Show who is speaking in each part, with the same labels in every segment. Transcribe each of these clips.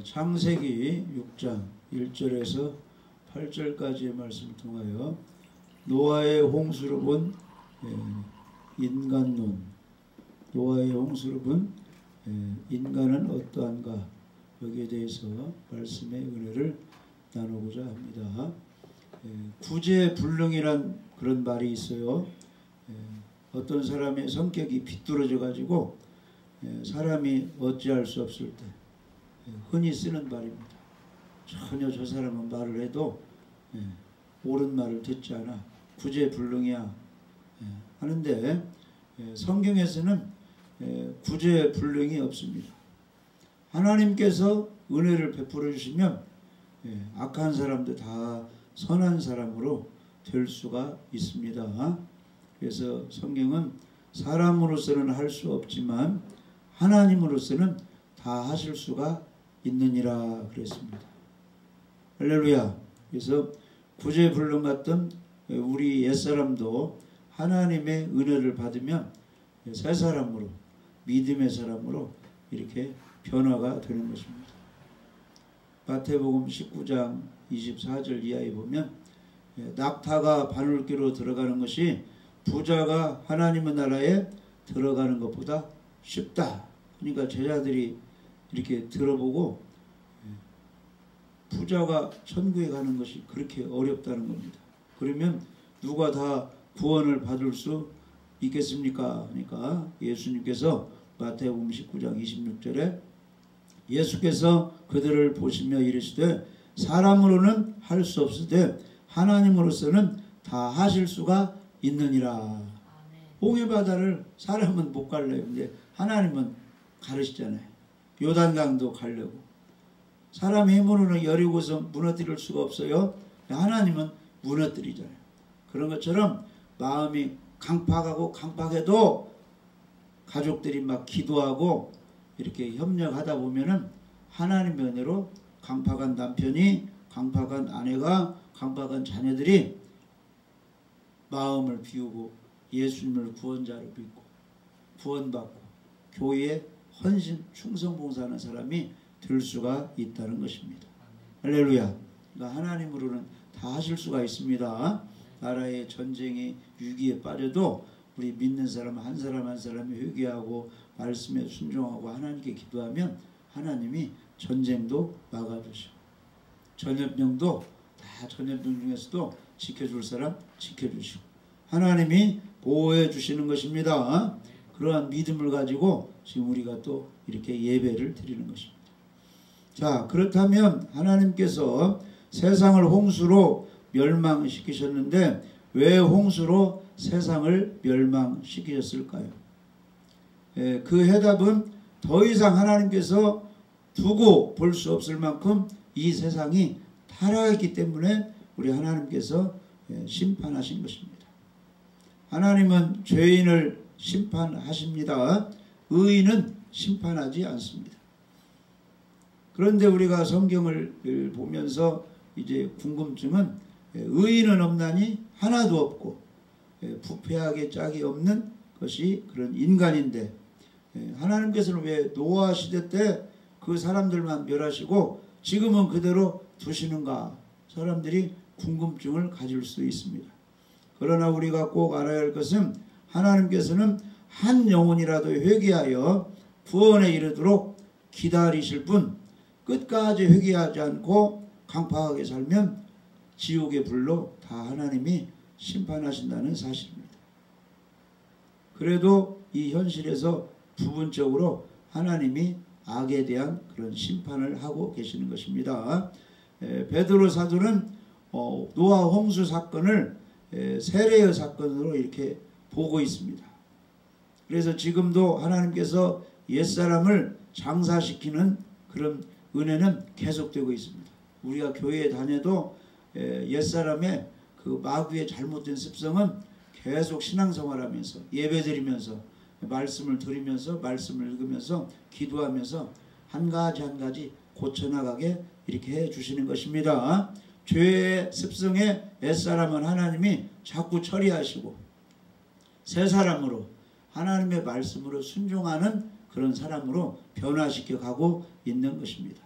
Speaker 1: 창세기 6장 1절에서 8절까지의 말씀을 통하여 노아의 홍수로 본 인간론, 노아의 홍수로 본 인간은 어떠한가, 여기에 대해서 말씀의 은혜를 나누고자 합니다. 구제불능이란 그런 말이 있어요. 어떤 사람의 성격이 비뚤어져 가지고 사람이 어찌할 수 없을 때 흔히 쓰는 말입니다. 전혀 저 사람은 말을 해도 옳은 말을 듣지 않아, 구제불능이야 하는데, 성경에서는 구제불능이 없습니다. 하나님께서 은혜를 베풀어 주시면 악한 사람도 다 선한 사람으로 될 수가 있습니다. 그래서 성경은 사람으로서는 할 수 없지만 하나님으로서는 다 하실 수가 있느니라 그랬습니다. 할렐루야. 그래서 구제불능 같던 우리 옛사람도 하나님의 은혜를 받으면 새 사람으로, 믿음의 사람으로 이렇게 변화가 되는 것입니다. 마태복음 19장 24절 이하에 보면 낙타가 바늘귀로 들어가는 것이 부자가 하나님의 나라에 들어가는 것보다 쉽다. 그러니까 제자들이 이렇게 들어보고 부자가 천국에 가는 것이 그렇게 어렵다는 겁니다. 그러면 누가 다 구원을 받을 수 있겠습니까? 그러니까 예수님께서 마태복음 19장 26절에 예수께서 그들을 보시며 이르시되 사람으로는 할 수 없으되 하나님으로서는 다 하실 수가 있느니라. 홍해바다를 사람은 못 갈래요. 근데 하나님은 가르시잖아요. 요단강도 가려고. 사람의 힘으로는 여리고서 무너뜨릴 수가 없어요. 하나님은 무너뜨리잖아요. 그런 것처럼 마음이 강팍하고 강팍해도 가족들이 막 기도하고 이렇게 협력하다 보면은 하나님의 은혜로 강팍한 남편이, 강팍한 아내가, 강팍한 자녀들이 마음을 비우고 예수님을 구원자로 믿고 구원받고 교회에 헌신, 충성 봉사하는 사람이 될 수가 있다는 것입니다. 할렐루야. 그러니까 하나님으로는 다 하실 수가 있습니다. 나라의 전쟁이 위기에 빠져도 우리 믿는 사람 한 사람 한 사람이 회개하고 말씀에 순종하고 하나님께 기도하면 하나님이 전쟁도 막아주시고 전염병도 다 전염병 중에서도 지켜줄 사람 지켜주시고 하나님이 보호해 주시는 것입니다. 그러한 믿음을 가지고 지금 우리가 또 이렇게 예배를 드리는 것입니다. 자, 그렇다면 하나님께서 세상을 홍수로 멸망시키셨는데 왜 홍수로 세상을 멸망시키셨을까요? 그 해답은 더 이상 하나님께서 두고 볼 수 없을 만큼 이 세상이 타락했기 때문에 우리 하나님께서 심판하신 것입니다. 하나님은 죄인을 심판하십니다. 의인은 심판하지 않습니다. 그런데 우리가 성경을 보면서 이제 궁금증은 의인은 없나니 하나도 없고 부패하게 짝이 없는 것이 그런 인간인데 하나님께서는 왜 노아 시대 때 그 사람들만 멸하시고 지금은 그대로 두시는가? 사람들이 궁금증을 가질 수 있습니다. 그러나 우리가 꼭 알아야 할 것은 하나님께서는 한 영혼이라도 회개하여 구원에 이르도록 기다리실 분, 끝까지 회개하지 않고 강팍하게 살면 지옥의 불로 다 하나님이 심판하신다는 사실입니다. 그래도 이 현실에서 부분적으로 하나님이 악에 대한 그런 심판을 하고 계시는 것입니다. 베드로 사도는 노아 홍수 사건을 세례의 사건으로 이렇게 보고 있습니다. 그래서 지금도 하나님께서 옛사람을 장사시키는 그런 은혜는 계속되고 있습니다. 우리가 교회에 다녀도 옛사람의 그 마귀의 잘못된 습성은 계속 신앙생활하면서 예배드리면서 말씀을 들으면서 말씀을 읽으면서 기도하면서 한 가지 한 가지 고쳐나가게 이렇게 해주시는 것입니다. 죄의 습성의 옛사람은 하나님이 자꾸 처리하시고 새 사람으로 하나님의 말씀으로 순종하는 그런 사람으로 변화시켜 가고 있는 것입니다.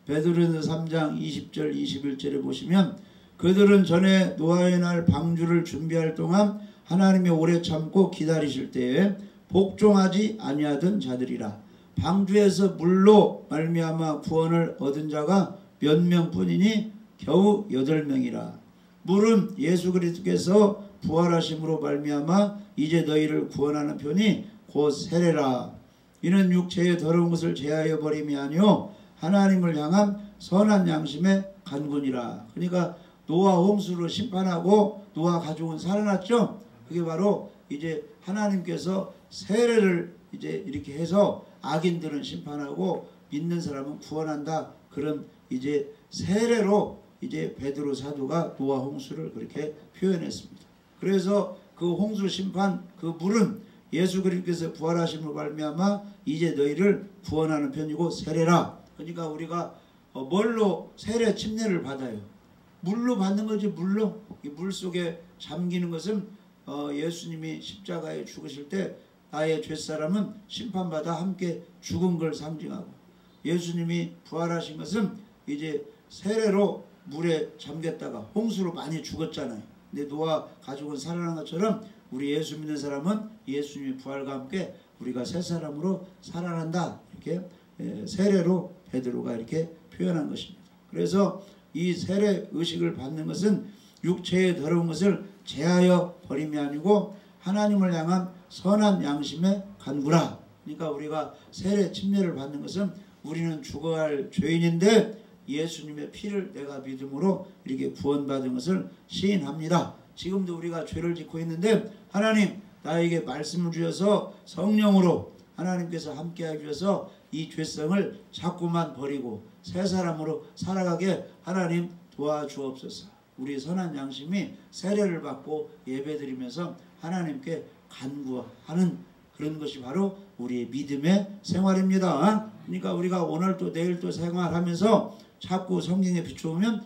Speaker 1: 베드로전서 3장 20절 21절에 보시면 그들은 전에 노아의 날 방주를 준비할 동안 하나님이 오래 참고 기다리실 때에 복종하지 아니하던 자들이라. 방주에서 물로 말미암아 구원을 얻은 자가 몇 명뿐이니 겨우 8명이라. 물은 예수 그리스도께서 부활하심으로 말미암아 이제 너희를 구원하는 편이 곧 세례라. 이는 육체의 더러운 것을 제하여 버림이 아니요 하나님을 향한 선한 양심의 간군이라. 그러니까 노아 홍수로 심판하고 노아 가족은 살아났죠. 그게 바로 이제 하나님께서 세례를 이제 이렇게 해서 악인들은 심판하고 믿는 사람은 구원한다. 그런 이제 세례로 이제 베드로 사도가 노아 홍수를 그렇게 표현했습니다. 그래서 그 홍수 심판 그 물은 예수 그리스도께서 부활하심으로 말미암아 이제 너희를 구원하는 편이고 세례라. 그러니까 우리가 뭘로 세례 침례를 받아요? 물로 받는 거지. 물로. 이 물 속에 잠기는 것은 예수님이 십자가에 죽으실 때 나의 죄사람은 심판받아 함께 죽은 걸 상징하고, 예수님이 부활하신 것은 이제 세례로 물에 잠겼다가 홍수로 많이 죽었잖아요. 근데 노아 가족은 살아난 것처럼 우리 예수 믿는 사람은 예수님의 부활과 함께 우리가 새 사람으로 살아난다. 이렇게 세례로 베드로가 이렇게 표현한 것입니다. 그래서 이 세례 의식을 받는 것은 육체의 더러운 것을 제하여 버림이 아니고 하나님을 향한 선한 양심의 간구라. 그러니까 우리가 세례 침례를 받는 것은 우리는 죽어야 할 죄인인데 예수님의 피를 내가 믿음으로 이렇게 구원받은 것을 시인합니다. 지금도 우리가 죄를 짓고 있는데 하나님 나에게 말씀을 주셔서 성령으로 하나님께서 함께해 주셔서 이 죄성을 자꾸만 버리고 새 사람으로 살아가게 하나님 도와주옵소서. 우리 선한 양심이 세례를 받고 예배드리면서 하나님께 간구하는 그런 것이 바로 우리의 믿음의 생활입니다. 그러니까 우리가 오늘 또 내일 또 생활하면서 자꾸 성경에 비추면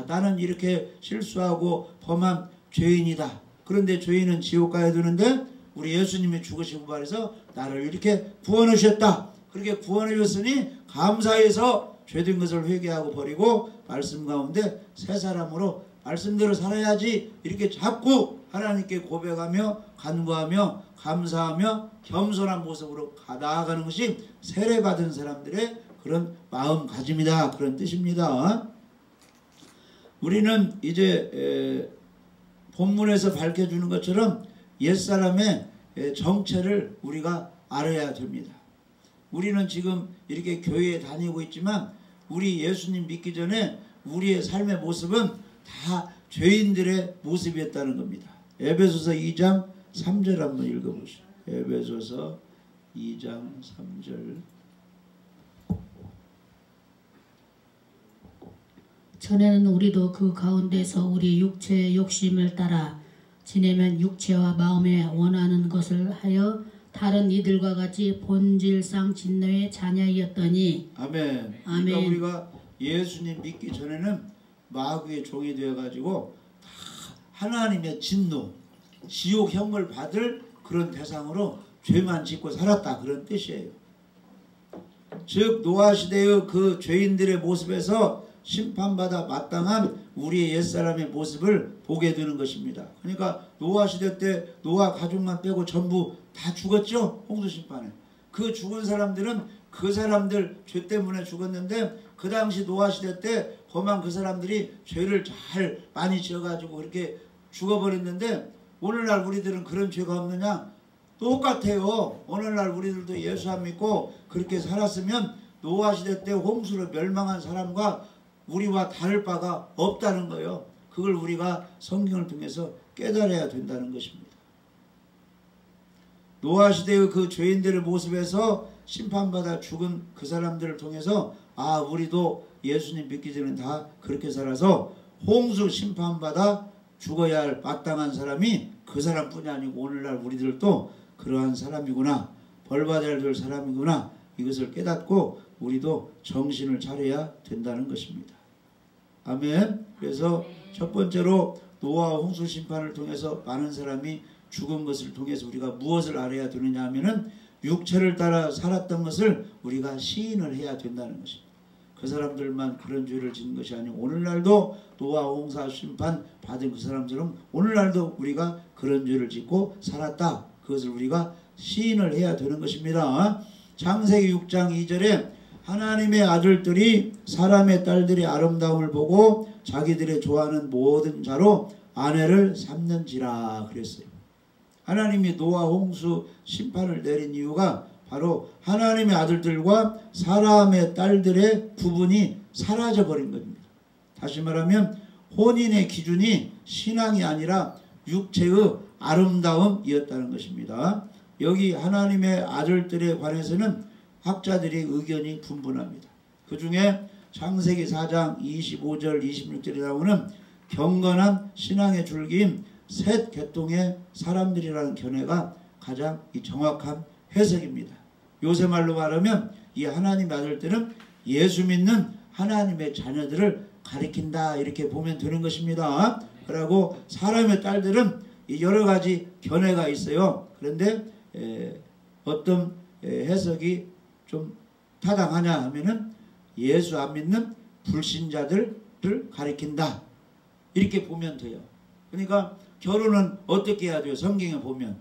Speaker 1: 나는 이렇게 실수하고 범한 죄인이다. 그런데 죄인은 지옥 가야 되는데 우리 예수님이 죽으시고 부활해서 나를 이렇게 구원해 주셨다. 그렇게 구원해 줬으니 감사해서 죄된 것을 회개하고 버리고 말씀 가운데 새 사람으로 말씀대로 살아야지. 이렇게 자꾸 하나님께 고백하며 간구하며 감사하며 겸손한 모습으로 나아가는 것이 세례받은 사람들의 그런 마음가짐이다. 그런 뜻입니다. 우리는 이제 본문에서 밝혀주는 것처럼 옛사람의 정체를 우리가 알아야 됩니다. 우리는 지금 이렇게 교회에 다니고 있지만 우리 예수님 믿기 전에 우리의 삶의 모습은 다 죄인들의 모습이었다는 겁니다. 에베소서 2장 3절 한번 읽어보시죠. 에베소서 2장 3절.
Speaker 2: 전에는 우리도 그 가운데서 우리 육체의 욕심을 따라 지내면 육체와 마음에 원하는 것을 하여 다른 이들과 같이 본질상 진노의 자녀이었더니.
Speaker 1: 아멘.
Speaker 2: 아멘.
Speaker 1: 그러니까 우리가 예수님 믿기 전에는 마귀의 종이 되어가지고 다 하나님의 진노, 지옥형을 받을 그런 대상으로 죄만 짓고 살았다. 그런 뜻이에요. 즉 노아 시대의 그 죄인들의 모습에서 심판받아 마땅한 우리의 옛사람의 모습을 보게 되는 것입니다. 그러니까 노아 시대 때 노아 가족만 빼고 전부 다 죽었죠. 홍수 심판에. 그 죽은 사람들은 그 사람들 죄 때문에 죽었는데 그 당시 노아 시대 때 범한 그 사람들이 죄를 잘 많이 지어가지고 그렇게 죽어버렸는데 오늘날 우리들은 그런 죄가 없느냐? 똑같아요. 오늘날 우리들도 예수 안 믿고 그렇게 살았으면 노아 시대 때 홍수로 멸망한 사람과 우리와 다를 바가 없다는 거예요. 그걸 우리가 성경을 통해서 깨달아야 된다는 것입니다. 노아 시대의 그 죄인들의 모습에서 심판받아 죽은 그 사람들을 통해서 우리도 예수님 믿기 전에 다 그렇게 살아서 홍수 심판받아 죽어야 할 마땅한 사람이 그 사람뿐이 아니고 오늘날 우리들도 그러한 사람이구나, 벌받아야 될 사람이구나, 이것을 깨닫고 우리도 정신을 차려야 된다는 것입니다. 아멘. 그래서 첫 번째로 노아 홍수 심판을 통해서 많은 사람이 죽은 것을 통해서 우리가 무엇을 알아야 되느냐 하면은 육체를 따라 살았던 것을 우리가 시인을 해야 된다는 것입니다. 그 사람들만 그런 죄를 짓는 것이 아니고 오늘날도 노아 홍사 심판 받은 그 사람들은 오늘날도 우리가 그런 죄를 짓고 살았다. 그것을 우리가 시인을 해야 되는 것입니다. 창세기 6장 2절에 하나님의 아들들이 사람의 딸들의 아름다움을 보고 자기들의 좋아하는 모든 자로 아내를 삼는지라 그랬어요. 하나님이 노아 홍수 심판을 내린 이유가 바로 하나님의 아들들과 사람의 딸들의 구분이 사라져버린 겁니다. 다시 말하면 혼인의 기준이 신앙이 아니라 육체의 아름다움이었다는 것입니다. 여기 하나님의 아들들에 관해서는 학자들의 의견이 분분합니다. 그 중에 창세기 4장 25절 26절에 나오는 경건한 신앙의 줄기인 셋 계통의 사람들이라는 견해가 가장 정확한 해석입니다. 요새 말로 말하면 이 하나님의 아들들은 예수 믿는 하나님의 자녀들을 가리킨다 이렇게 보면 되는 것입니다. 그리고 사람의 딸들은 여러 가지 견해가 있어요. 그런데 어떤 해석이 좀 타당하냐 하면은 예수 안 믿는 불신자들을 가리킨다 이렇게 보면 돼요. 그러니까 결혼은 어떻게 해야 돼요? 성경에 보면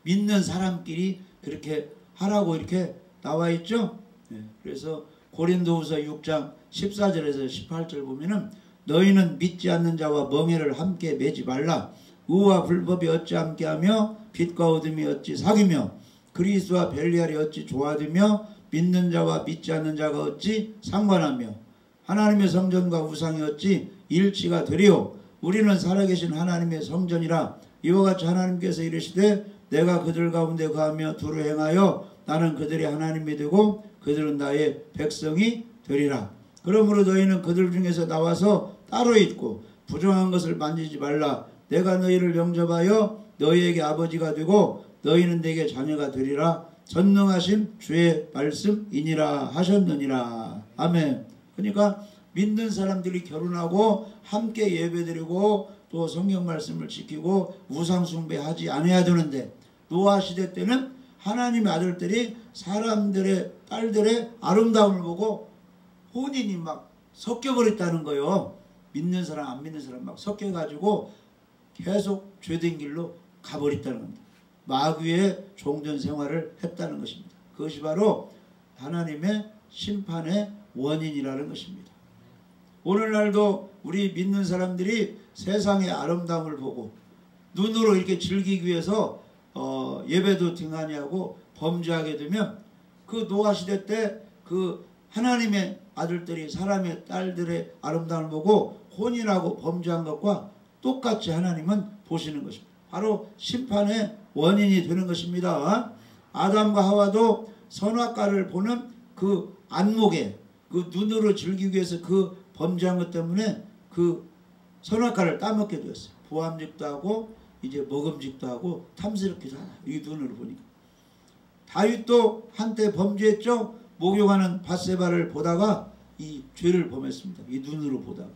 Speaker 1: 믿는 사람끼리 그렇게 하라고 이렇게 나와 있죠. 그래서 고린도후서 6장 14절에서 18절 보면은 너희는 믿지 않는 자와 멍에를 함께 매지 말라. 의와 불법이 어찌 함께하며 빛과 어둠이 어찌 사귀며 그리스도와 벨리알이 어찌 조화되며 믿는 자와 믿지 않는 자가 어찌 상관하며 하나님의 성전과 우상이 어찌 일치가 되리요. 우리는 살아계신 하나님의 성전이라. 이와 같이 하나님께서 이르시되 내가 그들 가운데 거하며 두루 행하여 나는 그들의 하나님이 되고 그들은 나의 백성이 되리라. 그러므로 너희는 그들 중에서 나와서 따로 있고 부정한 것을 만지지 말라. 내가 너희를 영접하여 너희에게 아버지가 되고 너희는 내게 자녀가 되리라. 전능하신 주의 말씀이니라 하셨느니라. 아멘. 그러니까 믿는 사람들이 결혼하고 함께 예배드리고 또 성경 말씀을 지키고 우상 숭배하지 않아야 되는데 노아 시대 때는 하나님의 아들들이 사람들의 딸들의 아름다움을 보고 혼인이 막 섞여버렸다는 거예요. 믿는 사람 안 믿는 사람 막 섞여가지고 계속 죄된 길로 가버렸다는 겁니다. 마귀의 종전 생활을 했다는 것입니다. 그것이 바로 하나님의 심판의 원인이라는 것입니다. 오늘날도 우리 믿는 사람들이 세상의 아름다움을 보고 눈으로 이렇게 즐기기 위해서 예배도 등한히하고 범죄하게 되면 그 노아 시대 때 그 하나님의 아들들이 사람의 딸들의 아름다움을 보고 혼인하고 범죄한 것과 똑같이 하나님은 보시는 것입니다. 바로 심판의 원인이 되는 것입니다. 아담과 하와도 선악과를 보는 그 안목에 그 눈으로 즐기기 위해서 그 범죄한 것 때문에 그 선악과를 따먹게 되었어요. 부함직도 하고 이제 먹음직도 하고 탐스럽기도 하다. 이 눈으로 보니까. 다윗도 한때 범죄했죠. 목욕하는 밧세바를 보다가 이 죄를 범했습니다. 이 눈으로 보다가.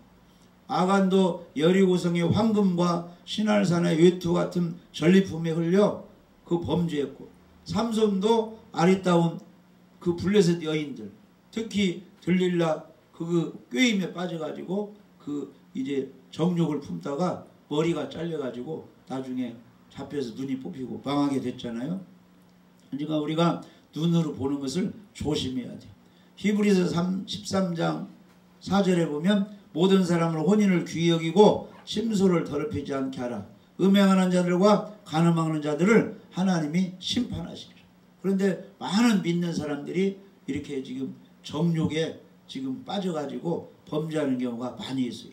Speaker 1: 아간도 여리고성의 황금과 신할산의 외투 같은 전리품에 흘려 그 범죄했고, 삼손도 아리따운 그 블레셋 여인들, 특히 들릴라 그 꾀임에 빠져가지고 그 이제 정욕을 품다가 머리가 잘려가지고 나중에 잡혀서 눈이 뽑히고 망하게 됐잖아요. 그러니까 우리가 눈으로 보는 것을 조심해야 돼요. 히브리서 13장 4절에 보면 모든 사람을 혼인을 귀히 여기고 심소를 더럽히지 않게 하라. 음행하는 자들과 간음하는 자들을 하나님이 심판하시리라. 그런데 많은 믿는 사람들이 이렇게 지금 정욕에 지금 빠져가지고 범죄하는 경우가 많이 있어요.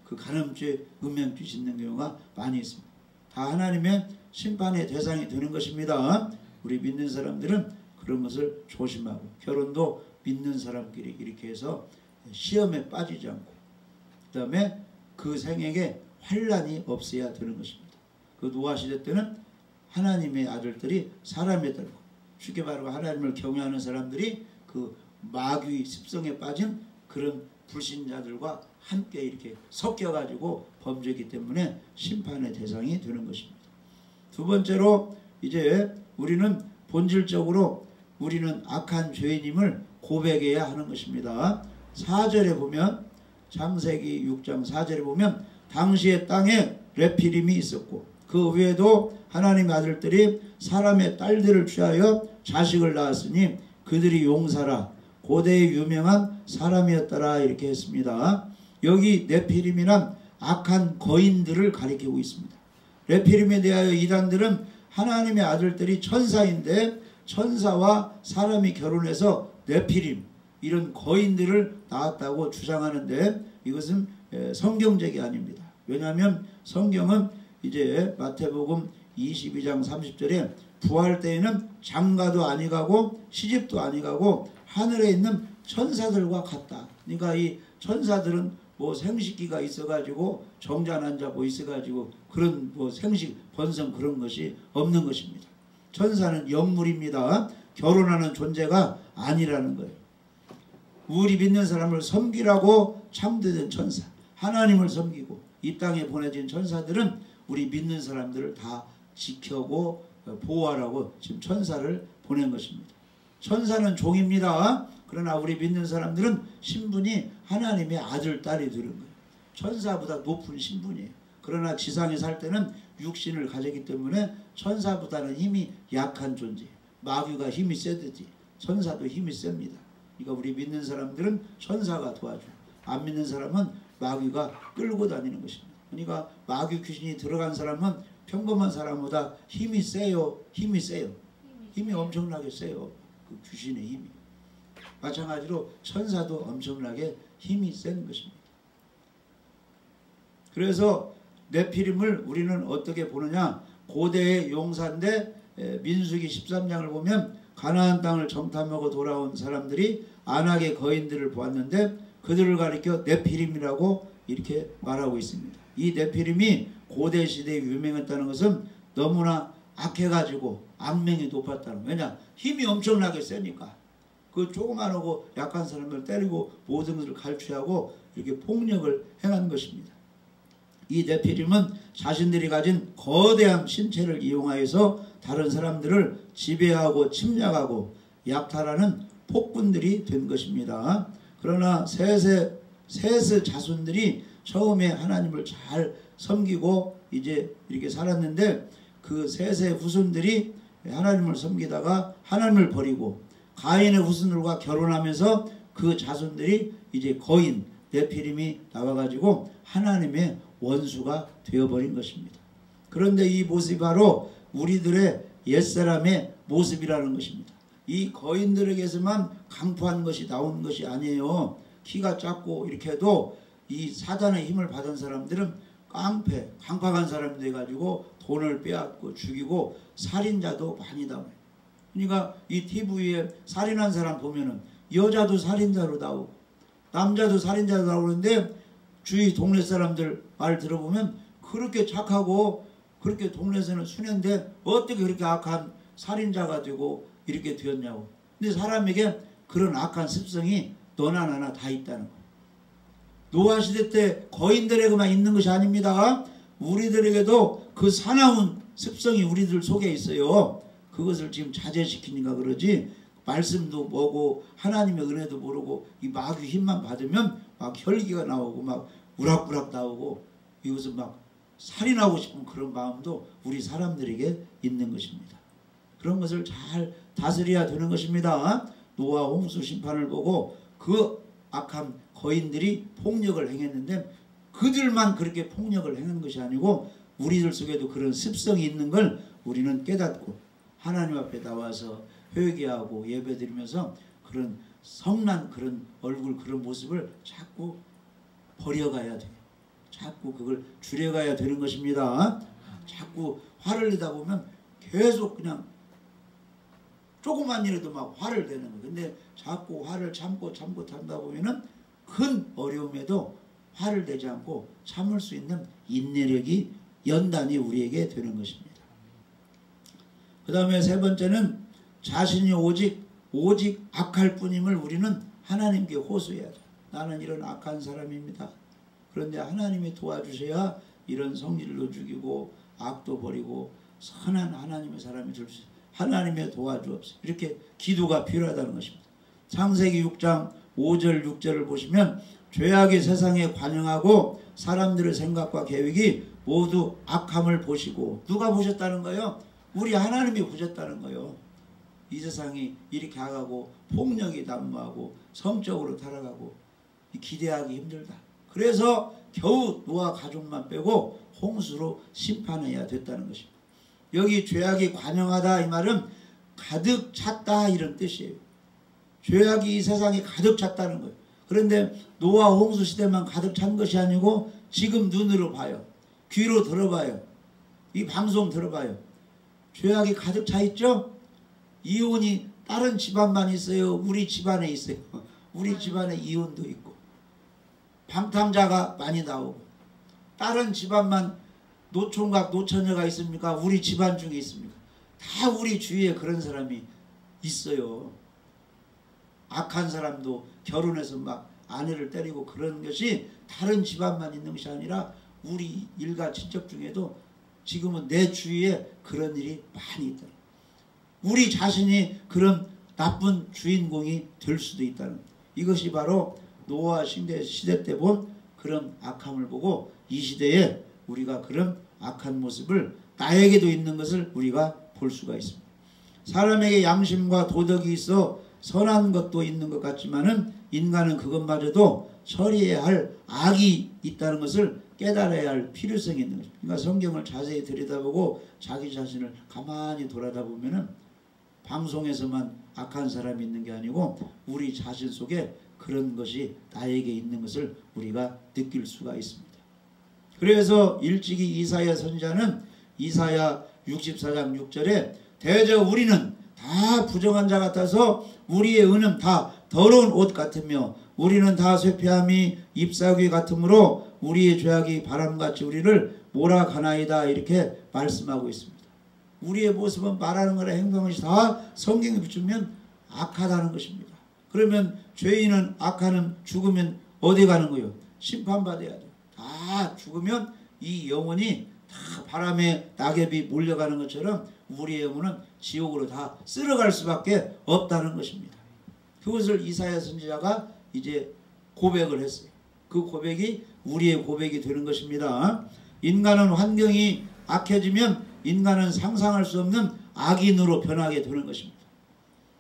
Speaker 1: 그 간음죄, 음행죄 짓는 경우가 많이 있습니다. 다 하나님의 심판의 대상이 되는 것입니다. 우리 믿는 사람들은 그런 것을 조심하고 결혼도 믿는 사람끼리 이렇게 해서 시험에 빠지지 않고 그 다음에 그 생에게 환난이 없어야 되는 것입니다. 그 노아 시대 때는 하나님의 아들들이 사람의 딸, 쉽게 말하면 하나님을 경외하는 사람들이 그 마귀 습성에 빠진 그런 불신자들과 함께 이렇게 섞여가지고 범죄이기 때문에 심판의 대상이 되는 것입니다. 두 번째로 이제 우리는 본질적으로 우리는 악한 죄인임을 고백해야 하는 것입니다. 4절에 보면 창세기 6장 4절에 보면 당시의 땅에 레피림이 있었고 그 외에도 하나님의 아들들이 사람의 딸들을 취하여 자식을 낳았으니 그들이 용사라 고대의 유명한 사람이었더라 이렇게 했습니다. 여기 네피림이란 악한 거인들을 가리키고 있습니다. 네피림에 대하여 이단들은 하나님의 아들들이 천사인데 천사와 사람이 결혼해서 네피림 이런 거인들을 낳았다고 주장하는데 이것은 성경적이 아닙니다. 왜냐하면 성경은 이제 마태복음 22장 30절에 부활 때에는 장가도 아니가고 시집도 아니가고 하늘에 있는 천사들과 같다. 그러니까 이 천사들은 뭐 생식기가 있어가지고 정자난자 뭐 있어가지고 그런 뭐 생식 번성 그런 것이 없는 것입니다. 천사는 영물입니다. 결혼하는 존재가 아니라는 거예요. 우리 믿는 사람을 섬기라고 참되던 천사 하나님을 섬기고 이 땅에 보내진 천사들은 우리 믿는 사람들을 다 지켜고 보호하라고 지금 천사를 보낸 것입니다. 천사는 종입니다. 그러나 우리 믿는 사람들은 신분이 하나님의 아들, 딸이 되는 거예요. 천사보다 높은 신분이에요. 그러나 지상에 살 때는 육신을 가졌기 때문에 천사보다는 힘이 약한 존재예요. 마귀가 힘이 세듯이 천사도 힘이 셉니다. 그러니까 우리 믿는 사람들은 천사가 도와줘요. 안 믿는 사람은 마귀가 끌고 다니는 것입니다. 그러니까 마귀 귀신이 들어간 사람은 평범한 사람보다 힘이 세요. 힘이 세요. 힘이 엄청나게 세요. 그 귀신의 힘이. 마찬가지로 천사도 엄청나게 힘이 센 것입니다. 그래서 네피림을 우리는 어떻게 보느냐. 고대의 용사인데 민수기 13장을 보면 가나안 땅을 정탐하고 돌아온 사람들이 안악의 거인들을 보았는데 그들을 가리켜 네피림이라고 이렇게 말하고 있습니다. 이 네피림이 고대 시대에 유명했다는 것은 너무나 악해가지고 악명이 높았다는 거예요. 왜냐? 힘이 엄청나게 세니까. 그 조그만하고 약한 사람을 때리고 모든 것을 갈취하고 이렇게 폭력을 행한 것입니다. 이 네피림은 자신들이 가진 거대한 신체를 이용하여서 다른 사람들을 지배하고 침략하고 약탈하는 폭군들이 된 것입니다. 그러나 셋의 자손들이 처음에 하나님을 잘 섬기고 이제 이렇게 살았는데 그 셋의 후손들이 하나님을 섬기다가 하나님을 버리고 가인의 후손들과 결혼하면서 그 자손들이 이제 거인 네피림이 나와가지고 하나님의 원수가 되어버린 것입니다. 그런데 이 모습이 바로 우리들의 옛사람의 모습이라는 것입니다. 이 거인들에게서만 강포한 것이 나오는 것이 아니에요. 키가 작고 이렇게 해도 이 사단의 힘을 받은 사람들은 깡패, 강팍한 사람이 돼가지고 돈을 빼앗고 죽이고 살인자도 많이 나와요. 그러니까 이 TV에 살인한 사람 보면은 여자도 살인자로 나오고 남자도 살인자로 나오는데 주위 동네 사람들 말 들어보면 그렇게 착하고 그렇게 동네에서는 순했는데 어떻게 그렇게 악한 살인자가 되고 이렇게 되었냐고. 근데 사람에게 그런 악한 습성이 너나 나나 다 있다는 거예요. 노아시대 때 거인들에게만 있는 것이 아닙니다. 우리들에게도 그 사나운 습성이 우리들 속에 있어요. 그것을 지금 자제시키니까 그러지 말씀도 뭐고 하나님의 은혜도 모르고 이 마귀 힘만 받으면 막 혈기가 나오고 막 우락부락 나오고 이것은 막 살인하고 싶은 그런 마음도 우리 사람들에게 있는 것입니다. 그런 것을 잘 다스려야 되는 것입니다. 노아 홍수 심판을 보고 그 악한 거인들이 폭력을 행했는데 그들만 그렇게 폭력을 행한 것이 아니고 우리들 속에도 그런 습성이 있는 걸 우리는 깨닫고 하나님 앞에 나와서 회개하고 예배드리면서 그런 성난 그런 얼굴 그런 모습을 자꾸 버려가야 돼요. 자꾸 그걸 줄여가야 되는 것입니다. 자꾸 화를 내다 보면 계속 그냥 조그만 일에도 막 화를 내는 거예요. 근데 자꾸 화를 참고 참다 보면은 큰 어려움에도 화를 내지 않고 참을 수 있는 인내력이 연단이 우리에게 되는 것입니다. 그 다음에 세 번째는 자신이 오직 악할 뿐임을 우리는 하나님께 호소해야 돼. 나는 이런 악한 사람입니다. 그런데 하나님이 도와주셔야 이런 성질도 죽이고 악도 버리고 선한 하나님의 사람이 될 수 있어요. 하나님의 도와주옵소서. 이렇게 기도가 필요하다는 것입니다. 창세기 6장 5절 6절을 보시면 죄악이 세상에 관영하고 사람들의 생각과 계획이 모두 악함을 보시고, 누가 보셨다는 거예요? 우리 하나님이 보셨다는 거예요. 이 세상이 이렇게 하고 폭력이 난무하고 성적으로 타락하고 기대하기 힘들다. 그래서 겨우 노아 가족만 빼고 홍수로 심판해야 됐다는 것입니다. 여기 죄악이 관영하다 이 말은 가득 찼다 이런 뜻이에요. 죄악이 이 세상에 가득 찼다는 거예요. 그런데 노아 홍수 시대만 가득 찬 것이 아니고 지금 눈으로 봐요. 귀로 들어봐요. 이 방송 들어봐요. 죄악이 가득 차 있죠? 이혼이 다른 집안만 있어요? 우리 집안에 있어요? 우리 집안에 이혼도 있고, 방탕자가 많이 나오고, 다른 집안만 노총각 노처녀가 있습니까? 우리 집안 중에 있습니까? 다 우리 주위에 그런 사람이 있어요. 악한 사람도 결혼해서 막 아내를 때리고 그런 것이 다른 집안만 있는 것이 아니라 우리 일가 친척 중에도 지금은 내 주위에 그런 일이 많이 있다. 우리 자신이 그런 나쁜 주인공이 될 수도 있다는, 이것이 바로 노아 시대 때 본 그런 악함을 보고 이 시대에 우리가 그런 악한 모습을 나에게도 있는 것을 우리가 볼 수가 있습니다. 사람에게 양심과 도덕이 있어 선한 것도 있는 것 같지만은 인간은 그것마저도 처리해야 할 악이 있다는 것을 깨달아야 할 필요성이 있는 것입니다. 그러니까 성경을 자세히 들여다보고 자기 자신을 가만히 돌아다보면은 방송에서만 악한 사람이 있는 게 아니고 우리 자신 속에 그런 것이 나에게 있는 것을 우리가 느낄 수가 있습니다. 그래서 일찍이 이사야 선지자는 이사야 64장 6절에 대저 우리는 다 부정한 자 같아서 우리의 은은 다 더러운 옷 같으며 우리는 다 쇠폐함이 잎사귀 같으므로 우리의 죄악이 바람같이 우리를 몰아가나이다, 이렇게 말씀하고 있습니다. 우리의 모습은 말하는 거나 행동은 다 성경에 비추면 악하다는 것입니다. 그러면 죄인은 악하는 죽으면 어디 가는 거예요? 심판받아야 돼요. 다 죽으면 이 영혼이 다 바람에 낙엽이 몰려가는 것처럼 우리의 영혼은 지옥으로 다 쓸어갈 수밖에 없다는 것입니다. 그것을 이사야 선지자가 이제 고백을 했어요. 그 고백이 우리의 고백이 되는 것입니다. 인간은 환경이 악해지면 인간은 상상할 수 없는 악인으로 변하게 되는 것입니다.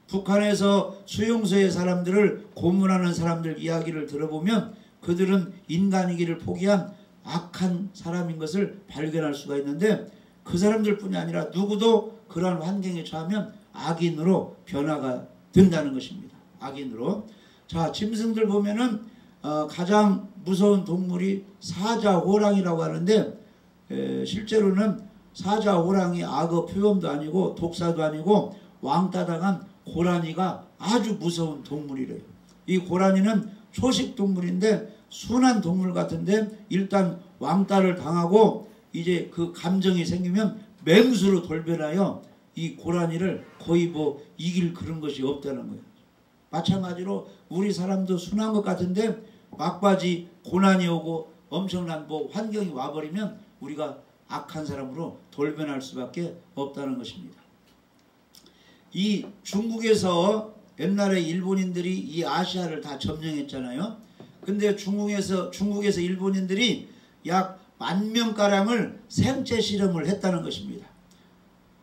Speaker 1: 북한에서 수용소의 사람들을 고문하는 사람들 이야기를 들어보면 그들은 인간이기를 포기한 악한 사람인 것을 발견할 수가 있는데, 그 사람들뿐이 아니라 누구도 그러한 환경에 처하면 악인으로 변화가 된다는 것입니다. 악인으로. 자, 짐승들 보면은 가장 무서운 동물이 사자호랑이라고 하는데, 실제로는 사자호랑이 악어 표현도 아니고 독사도 아니고 왕따당한 고라니가 아주 무서운 동물이래요. 이 고라니는 초식 동물인데 순한 동물 같은데 일단 왕따를 당하고 이제 그 감정이 생기면 맹수로 돌변하여 이 고라니를 거의 뭐 이길 그런 것이 없다는 거예요. 마찬가지로 우리 사람도 순한 것 같은데 막바지 고난이 오고 엄청난 뭐 환경이 와버리면 우리가 악한 사람으로 돌변할 수밖에 없다는 것입니다. 이 중국에서 옛날에 일본인들이 이 아시아를 다 점령했잖아요. 근데 중국에서 일본인들이 약 10,000명가량을 생체 실험을 했다는 것입니다.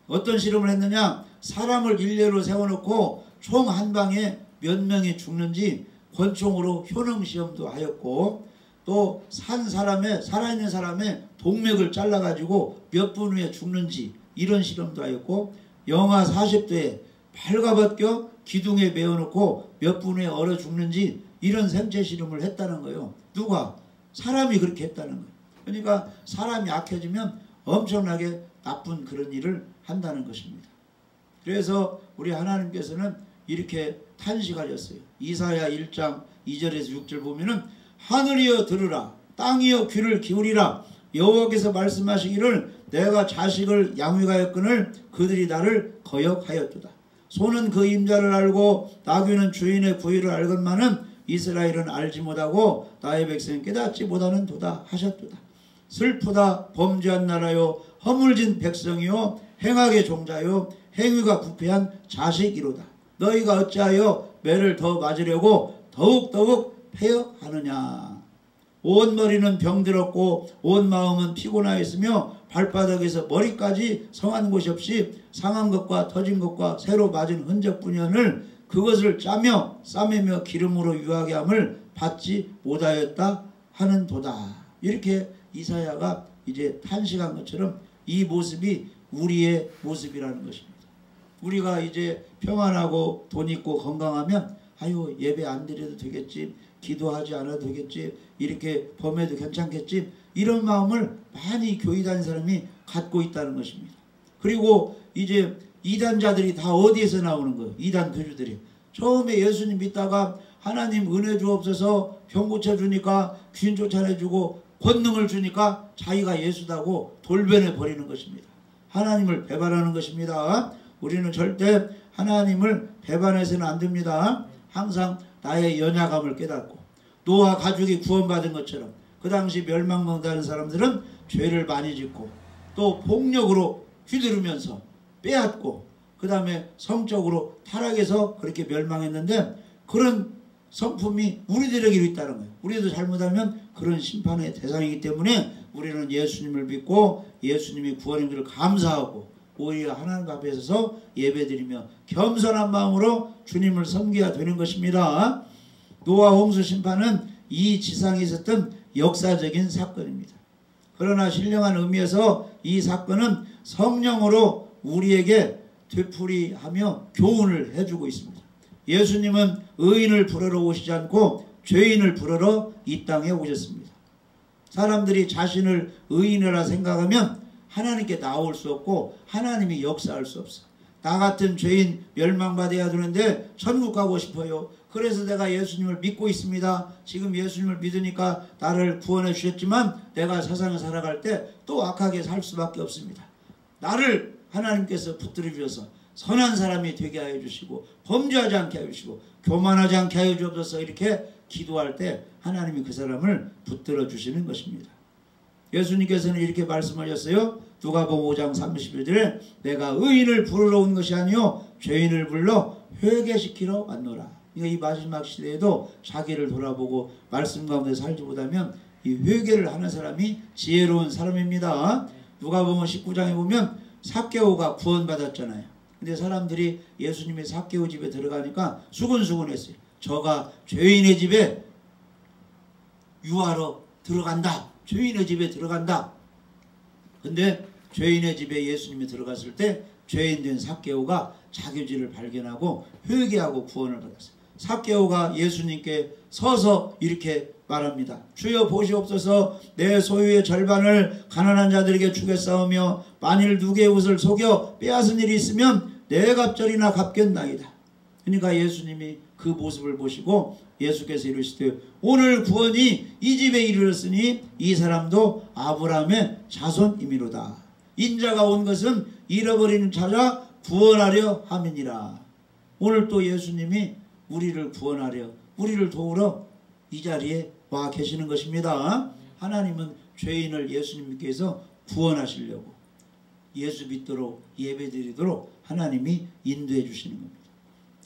Speaker 1: 어떤 실험을 했느냐? 사람을 일례로 세워놓고 총 한 방에 몇 명이 죽는지 권총으로 효능 시험도 하였고, 또 살아있는 사람의 동맥을 잘라가지고 몇 분 후에 죽는지 이런 실험도 하였고, 영하 40도에 발가벗겨 기둥에 메어놓고 몇 분 후에 얼어 죽는지 이런 생체 실험을 했다는 거예요. 누가? 사람이 그렇게 했다는 거예요. 그러니까 사람이 악해지면 엄청나게 나쁜 그런 일을 한다는 것입니다. 그래서 우리 하나님께서는 이렇게 탄식하셨어요. 이사야 1장 2절에서 6절 보면은 하늘이여 들으라, 땅이여 귀를 기울이라, 여호와께서 말씀하시기를 내가 자식을 양육하였거늘 그들이 나를 거역하였도다. 소는 그 임자를 알고 나귀는 주인의 부위를 알건만은 이스라엘은 알지 못하고 나의 백성은 깨닫지 못하는 도다 하셨도다. 슬프다 범죄한 나라요 허물진 백성이요 행악의 종자요 행위가 부패한 자식이로다. 너희가 어찌하여 매를 더 맞으려고 더욱더욱 패역하느냐. 온 머리는 병들었고 온 마음은 피곤하였으며 발바닥에서 머리까지 성한 곳이 없이 상한 것과 터진 것과 새로 맞은 흔적뿐이오늘 그것을 짜며 싸매며 기름으로 유하게 함을 받지 못하였다 하는도다. 이렇게 이사야가 이제 탄식한 것처럼 이 모습이 우리의 모습이라는 것입니다. 우리가 이제 평안하고 돈 있고 건강하면 아유 예배 안 드려도 되겠지, 기도하지 않아도 되겠지, 이렇게 범해도 괜찮겠지, 이런 마음을 많이 교회 다니는 사람이 갖고 있다는 것입니다. 그리고 이제 이단자들이 다 어디에서 나오는 거예요? 이단 교주들이 처음에 예수님 믿다가 하나님 은혜 주옵소서 병 고쳐주니까 귀신 쫓아내주고 권능을 주니까 자기가 예수다고 돌변해 버리는 것입니다. 하나님을 배반하는 것입니다. 우리는 절대 하나님을 배반해서는 안 됩니다. 항상 나의 연약함을 깨닫고 노아 가족이 구원받은 것처럼 그 당시 멸망당하는 사람들은 죄를 많이 짓고 또 폭력으로 휘두르면서 빼앗고 그 다음에 성적으로 타락해서 그렇게 멸망했는데 그런 성품이 우리들에게도 있다는 거예요. 우리도 잘못하면 그런 심판의 대상이기 때문에 우리는 예수님을 믿고 예수님이 구원인 것을 감사하고 오히려 하나님 앞에 서서 예배드리며 겸손한 마음으로 주님을 섬겨야 되는 것입니다. 노아 홍수 심판은 이 지상에 있었던 역사적인 사건입니다. 그러나 신령한 의미에서 이 사건은 성령으로 우리에게 되풀이하며 교훈을 해주고 있습니다. 예수님은 의인을 부르러 오시지 않고 죄인을 부르러 이 땅에 오셨습니다. 사람들이 자신을 의인이라 생각하면 하나님께 나올 수 없고 하나님이 역사할 수 없어. 나 같은 죄인 멸망받아야 되는데 천국 가고 싶어요. 그래서 내가 예수님을 믿고 있습니다. 지금 예수님을 믿으니까 나를 구원해 주셨지만 내가 세상에 살아갈 때 또 악하게 살 수밖에 없습니다. 나를 하나님께서 붙들어 주셔서 선한 사람이 되게 하여 주시고 범죄하지 않게 하여 주시고 교만하지 않게 하여 주옵소서 이렇게 기도할 때 하나님이 그 사람을 붙들어 주시는 것입니다. 예수님께서는 이렇게 말씀하셨어요. 누가복음 5장 31절에 내가 의인을 부르러 온 것이 아니요 죄인을 불러 회개시키러 왔노라. 이 마지막 시대에도 자기를 돌아보고 말씀 가운데 살지 못하면 이 회개를 하는 사람이 지혜로운 사람입니다. 누가복음 19장에 보면 삭개오가 구원받았잖아요. 근데 사람들이 예수님의 삭개오 집에 들어가니까 수근수근했어요. 저가 죄인의 집에 유하러 들어간다. 죄인의 집에 들어간다. 근데 죄인의 집에 예수님이 들어갔을 때 죄인 된 삭개오가 자교지를 발견하고 회개하고 구원을 받았어요. 삭개오가 예수님께 서서 이렇게 말합니다. 주여 보시옵소서 내 소유의 절반을 가난한 자들에게 주겠사오며 만일 누구의 옷을 속여 빼앗은 일이 있으면 내 갑절이나 갚겠나이다. 그러니까 예수님이 그 모습을 보시고 예수께서 이르시되 오늘 구원이 이 집에 이르렀으니 이 사람도 아브라함의 자손이미로다. 인자가 온 것은 잃어버리는 찾아 구원하려 함이니라. 오늘 또 예수님이 우리를 구원하려 우리를 도우러 이 자리에 와 계시는 것입니다. 하나님은 죄인을 예수님께서 구원하시려고 예수 믿도록 예배드리도록 하나님이 인도해 주시는 겁니다.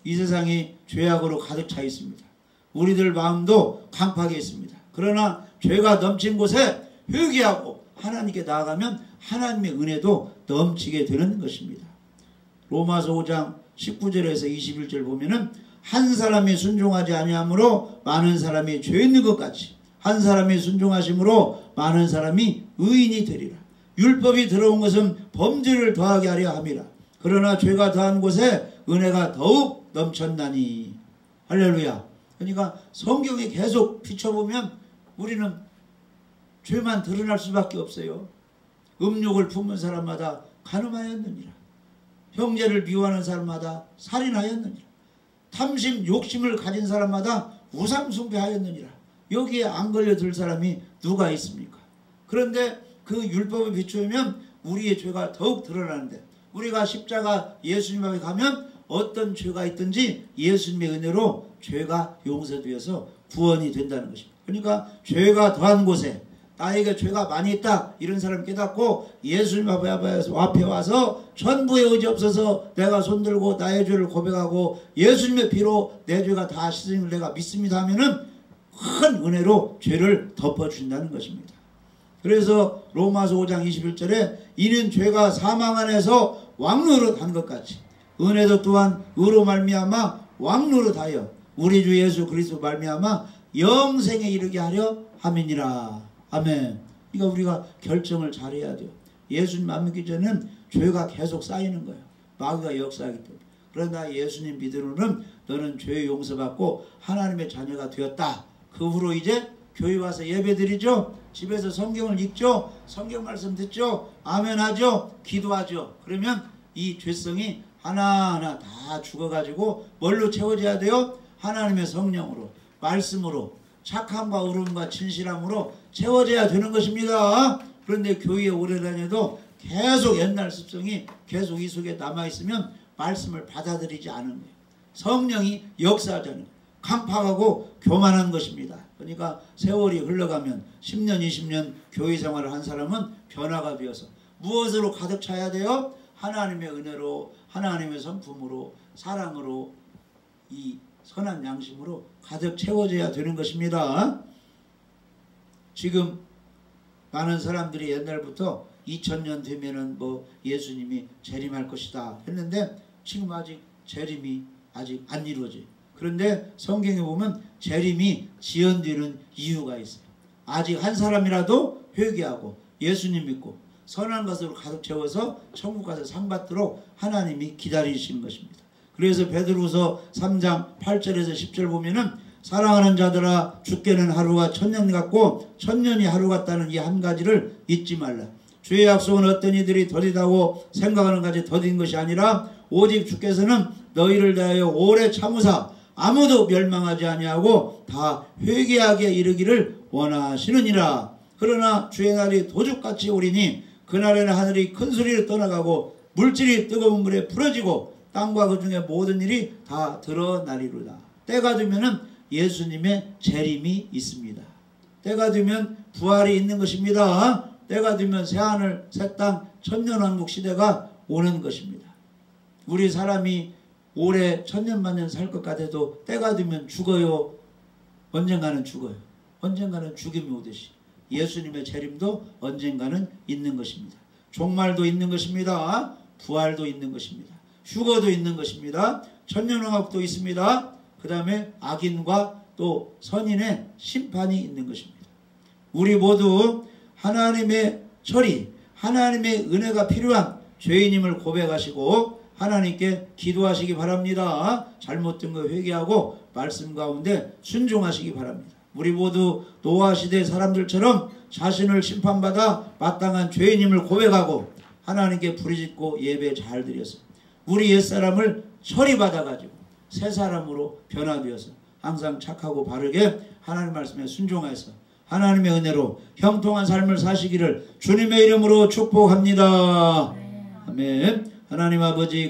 Speaker 1: 이 세상이 죄악으로 가득 차 있습니다. 우리들 마음도 강팍해 있습니다. 그러나 죄가 넘친 곳에 회개하고 하나님께 나아가면 하나님의 은혜도 넘치게 되는 것입니다. 로마서 5장 19절에서 21절 보면은 한 사람이 순종하지 아니하므로 많은 사람이 죄 있는 것 같이 한 사람이 순종하심으로 많은 사람이 의인이 되리라. 율법이 들어온 것은 범죄를 더하게 하려 함이라. 그러나 죄가 더한 곳에 은혜가 더욱 넘쳤나니. 할렐루야. 그러니까 성경에 계속 비춰보면 우리는 죄만 드러날 수밖에 없어요. 음욕을 품은 사람마다 간음하였느니라. 형제를 미워하는 사람마다 살인하였느니라. 탐심 욕심을 가진 사람마다 우상숭배하였느니라. 여기에 안 걸려들 사람이 누가 있습니까? 그런데 그 율법을 비추면 우리의 죄가 더욱 드러나는데 우리가 십자가 예수님 앞에 가면 어떤 죄가 있든지 예수님의 은혜로 죄가 용서되어서 구원이 된다는 것입니다. 그러니까 죄가 더한 곳에 나에게 죄가 많이 있다 이런 사람 깨닫고 예수님 앞에 와서 천부의 의지 없어서 내가 손들고 나의 죄를 고백하고 예수님의 피로 내 죄가 다 씻음을 내가 믿습니다 하면은 큰 은혜로 죄를 덮어준다는 것입니다. 그래서 로마서 5장 21절에 이는 죄가 사망 안에서 왕노릇 한 것 같이 은혜도 또한 의로 말미암아 왕노릇하여 우리 주 예수 그리스도 말미암아 영생에 이르게 하려 함이니라. 아멘. 그러니까 우리가 결정을 잘해야 돼요. 예수님 안 믿기 전에는 죄가 계속 쌓이는 거예요. 마귀가 역사하기 때문에. 그러나 예수님 믿으로는 너는 죄 용서받고 하나님의 자녀가 되었다. 그 후로 이제 교회 와서 예배드리죠. 집에서 성경을 읽죠. 성경 말씀 듣죠. 아멘 하죠. 기도하죠. 그러면 이 죄성이 하나하나 다 죽어가지고 뭘로 채워져야 돼요? 하나님의 성령으로, 말씀으로, 착함과 의로움과 진실함으로 채워져야 되는 것입니다. 그런데 교회에 오래 다녀도 계속 옛날 습성이 계속 이 속에 남아있으면 말씀을 받아들이지 않은 거예요. 성령이 역사하자는 거예요. 강팍하고 교만한 것입니다. 그러니까 세월이 흘러가면 10년 20년 교회 생활을 한 사람은 변화가 되어서 무엇으로 가득 차야 돼요? 하나님의 은혜로, 하나님의 성품으로, 사랑으로, 이 선한 양심으로 가득 채워져야 되는 것입니다. 지금 많은 사람들이 옛날부터 2000년 되면은 뭐 예수님이 재림할 것이다 했는데 지금 아직 재림이 아직 안 이루어져요. 그런데 성경에 보면 재림이 지연되는 이유가 있어요. 아직 한 사람이라도 회개하고 예수님 믿고 선한 것으로 가득 채워서 천국 가서 상 받도록 하나님이 기다리시는 것입니다. 그래서 베드로후서 3장 8절에서 10절 보면은 사랑하는 자들아 죽게는 하루가 천년 같고 천년이 하루 같다는 이 한 가지를 잊지 말라. 주의 약속은 어떤 이들이 더디다고 생각하는 것이 더딘 것이 아니라 오직 주께서는 너희를 대하여 오래 참으사 아무도 멸망하지 아니하고 다 회개하게 이르기를 원하시느니라. 그러나 주의 날이 도둑같이 오리니 그날에는 하늘이 큰 소리로 떠나가고 물질이 뜨거운 물에 풀어지고 땅과 그 중에 모든 일이 다 드러나리로다. 때가 되면은 예수님의 재림이 있습니다. 때가 되면 부활이 있는 것입니다. 때가 되면 새하늘 새땅 천년왕국 시대가 오는 것입니다. 우리 사람이 올해 천년만년 살 것 같아도 때가 되면 죽어요. 언젠가는 죽어요. 언젠가는 죽음이 오듯이 예수님의 재림도 언젠가는 있는 것입니다. 종말도 있는 것입니다. 부활도 있는 것입니다. 휴거도 있는 것입니다. 천년왕국도 있습니다. 그 다음에 악인과 또 선인의 심판이 있는 것입니다. 우리 모두 하나님의 처리, 하나님의 은혜가 필요한 죄인임을 고백하시고 하나님께 기도하시기 바랍니다. 잘못된 거 회개하고 말씀 가운데 순종하시기 바랍니다. 우리 모두 노아 시대 사람들처럼 자신을 심판받아 마땅한 죄인임을 고백하고 하나님께 부르짖고 예배 잘 드려서 우리 옛사람을 처리받아가지고 새 사람으로 변화되어서 항상 착하고 바르게 하나님 말씀에 순종해서 하나님의 은혜로 형통한 삶을 사시기를 주님의 이름으로 축복합니다. 아멘. 하나님 아버지